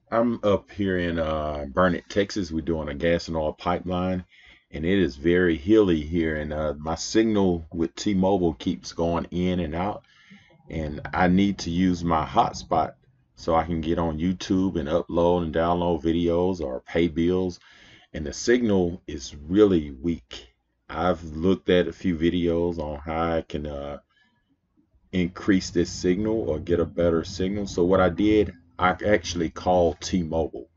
I'm up here in Burnett, Texas. We're doing a gas and oil pipeline, and it is very hilly here. And my signal with T-Mobile keeps going in and out, and I need to use my hotspot so I can get on YouTube and upload and download videos or pay bills. And the signal is really weak. I've looked at a few videos on how I can increase this signal or get a better signal. So what I did, I actually called T-Mobile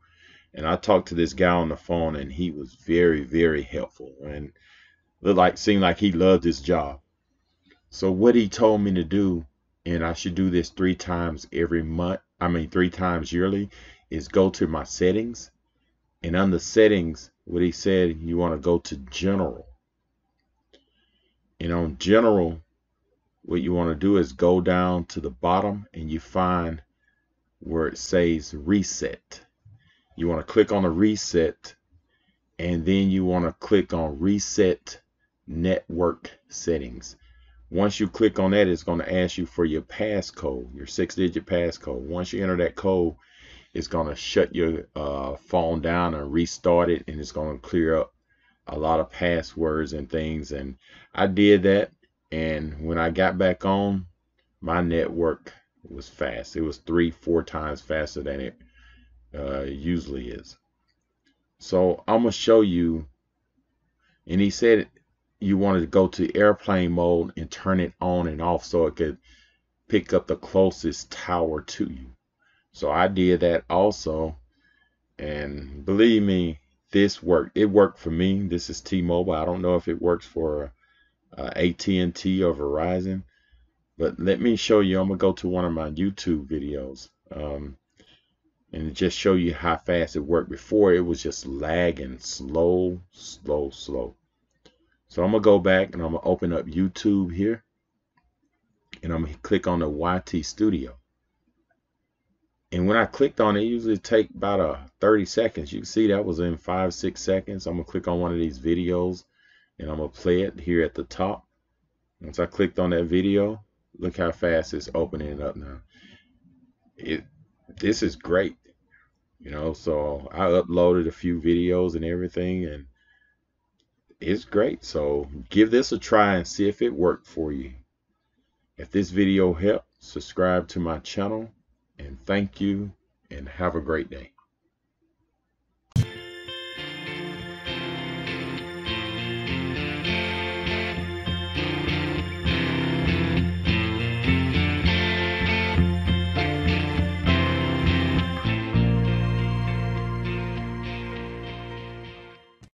and I talked to this guy on the phone, and he was very, very helpful, and seemed like he loved his job. So what he told me to do, and I should do this 3 times every month. I mean 3 times yearly, is go to my settings, and under settings, what he said, you want to go to general, and on general, what you want to do is go down to the bottom, and you find where it says reset. You want to click on the reset, and then you want to click on reset network settings. Once you click on that, it's going to ask you for your passcode, your 6-digit passcode. Once you enter that code, it's going to shut your phone down and restart it, and it's going to clear up a lot of passwords and things. And I did that, and when I got back on, my network was fast. It was 3-4 times faster than it usually is. So I'm gonna show you, and he said you wanted to go to airplane mode and turn it on and off so it could pick up the closest tower to you. So I did that also, and believe me, this worked. It worked for me. This is T-Mobile. I don't know if it works for AT&T or Verizon, but let me show you. I'm gonna go to one of my YouTube videos. And just show you how fast it worked. Before, it was just lagging, slow, slow, slow. So I'm gonna go back and I'm gonna open up YouTube here, and I'm gonna click on the YT Studio. And when I clicked on it, it usually take about 30 seconds. You can see that was in 5-6 seconds. I'm gonna click on one of these videos, and I'm gonna play it here at the top. Once I clicked on that video, look how fast it's opening up now. This is great. So I uploaded a few videos and everything, and it's great. So give this a try and see if it worked for you. If this video helped, subscribe to my channel, and thank you, and have a great day.